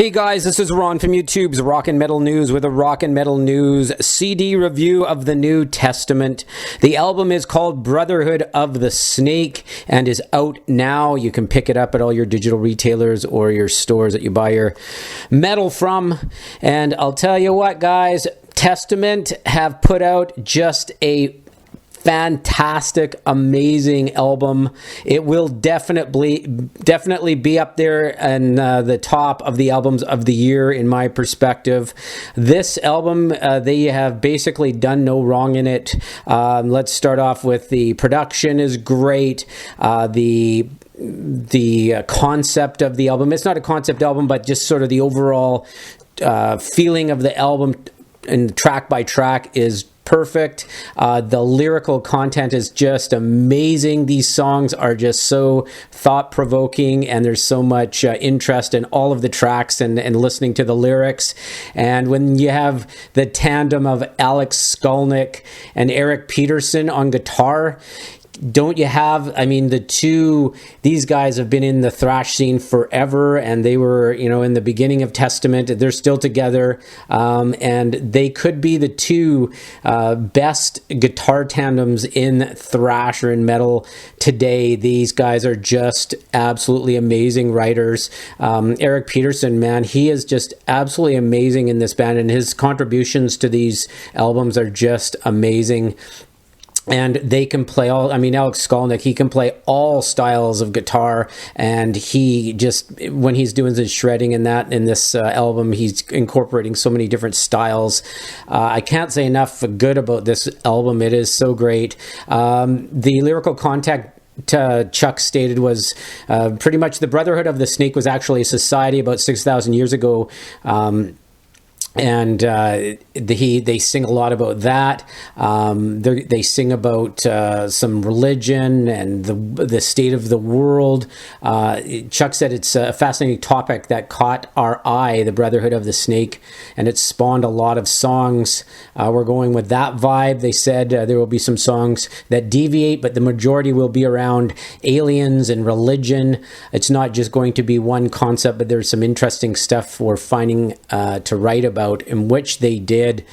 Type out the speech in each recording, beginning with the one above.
Hey guys, this is Ron from YouTube's RockAndMetalNewz with a RockAndMetalNewz CD review of the New Testament. The album is called Brotherhood of the Snake and is out now. You can pick it up at all your digital retailers or your stores that you buy your metal from. And I'll tell you what, guys, Testament have put out just a fantastic, amazing album. It will definitely be up there and the top of the albums of the year in my perspective. This album, they have basically done no wrong in it. Let's start off with the production is great. The concept of the album, it's not a concept album, but just sort of the overall feeling of the album and track by track is perfect. The lyrical content is just amazing. These songs are just so thought-provoking, and there's so much interest in all of the tracks and listening to the lyrics. And when you have the tandem of Alex Skolnick and Eric Peterson on guitar, don't you have, I mean, these guys have been in the thrash scene forever, and they were, in the beginning of Testament. They're still together, and they could be the two best guitar tandems in thrash or in metal today. These guys are just absolutely amazing writers. Eric Peterson, man, he is just absolutely amazing in this band, and his contributions to these albums are just amazing. And they can play Alex Skolnick, he can play all styles of guitar, and he just, when he's doing his shredding in this album, he's incorporating so many different styles. I can't say enough good about this album. It is so great. The lyrical content, Chcuk stated, was pretty much the Brotherhood of the Snake was actually a society about 6,000 years ago. And they sing a lot about that. They sing about some religion and the state of the world. Chcuk said it's a fascinating topic that caught our eye, the Brotherhood of the Snake, and it spawned a lot of songs. We're going with that vibe. They said there will be some songs that deviate, but the majority will be around aliens and religion. It's not just going to be one concept, but there's some interesting stuff we're finding to write about, in which they did.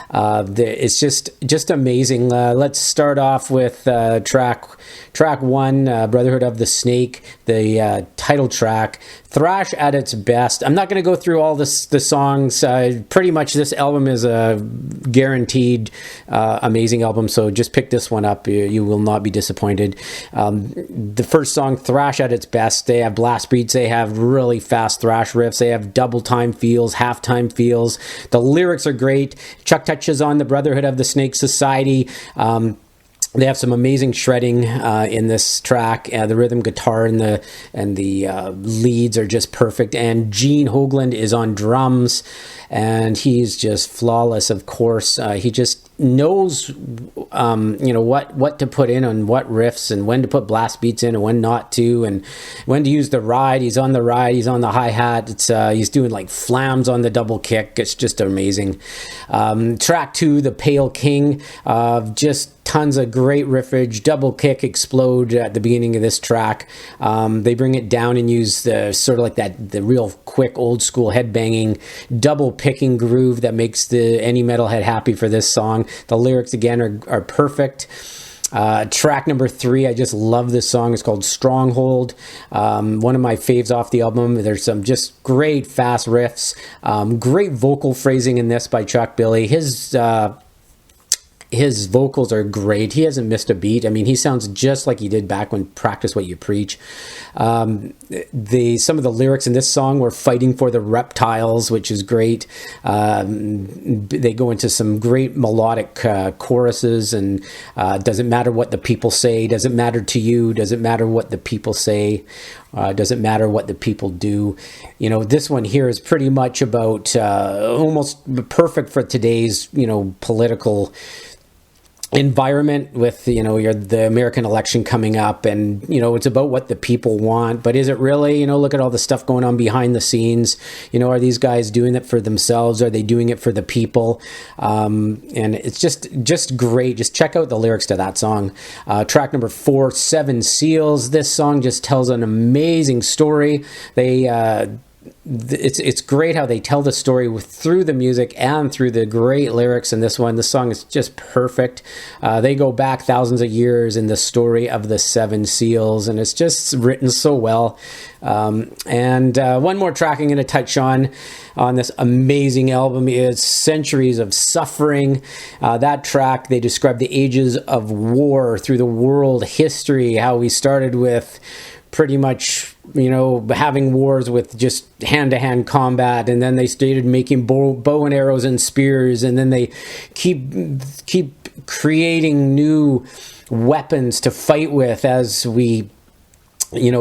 It's just amazing. Let's start off with track one, Brotherhood of the Snake, the title track. Thrash at its best. I'm not going to go through all the songs. Pretty much this album is a guaranteed amazing album, so just pick this one up. You will not be disappointed. The first song, Thrash at its best, they have blast beats, they have really fast thrash riffs, they have double time feels, half time feels. The lyrics are great. Chcuk touches on the Brotherhood of the Snake Society. They have some amazing shredding in this track. The rhythm guitar and the leads are just perfect. And Gene Hogland is on drums, and he's just flawless. Of course, he just knows, what to put in on what riffs, and when to put blast beats in and when not to, and when to use the ride. He's on the ride. He's on the hi hat. He's doing like flams on the double kick. It's just amazing. Track two, The Pale King, just tons of great riffage, double kick explode at the beginning of this track. They bring it down and use the sort of like the real quick old school headbanging double picking groove that makes any metalhead happy for this song. The lyrics again are perfect. Track number three, I just love this song. It's called Stronghold. One of my faves off the album. There's some just great fast riffs, great vocal phrasing in this by Chuck Billy. His vocals are great. He hasn't missed a beat. I mean, he sounds just like he did back when Practice What You Preach. Some of the lyrics in this song were fighting for the reptiles, which is great. They go into some great melodic choruses, and doesn't matter what the people say, doesn't matter to you, doesn't matter what the people say, doesn't matter what the people do. This one here is pretty much about almost perfect for today's, political environment with the American election coming up, and it's about what the people want, but is it really? Look at all the stuff going on behind the scenes. Are these guys doing it for themselves? Are they doing it for the people? And it's just great. Just check out the lyrics to that song. Track number 4, Seven Seals. This song just tells an amazing story. it's great how they tell the story through the music and through the great lyrics in this one. The song is just perfect. They go back thousands of years in the story of the Seven Seals, and it's just written so well. And one more track I'm going to touch on this amazing album is Centuries of Suffering. That track, they describe the ages of war through the world history, how we started with pretty much, having wars with just hand-to-hand combat, and then they started making bow and arrows and spears, and then they keep creating new weapons to fight with as we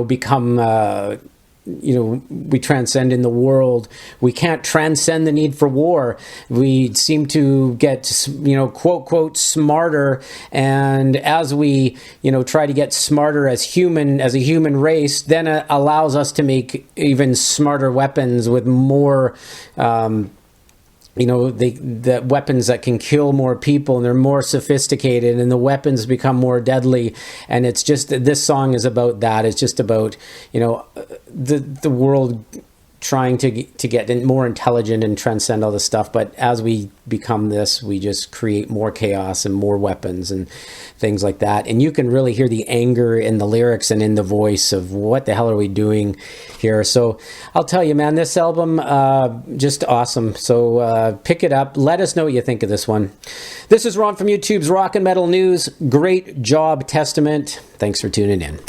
become we transcend in the world. We can't transcend the need for war. We seem to get, quote, quote, smarter. And as we, try to get smarter as a human race, then it allows us to make even smarter weapons with more, the weapons that can kill more people, and they're more sophisticated, and the weapons become more deadly. And it's just, this song is about that. It's just about, the world trying to get more intelligent and transcend all this stuff. But as we become this, we just create more chaos and more weapons and things like that. And you can really hear the anger in the lyrics and in the voice of what the hell are we doing here. So I'll tell you, man, this album, just awesome. So pick it up. Let us know what you think of this one. This is Ron from YouTube's Rock and Metal News. Great job, Testament. Thanks for tuning in.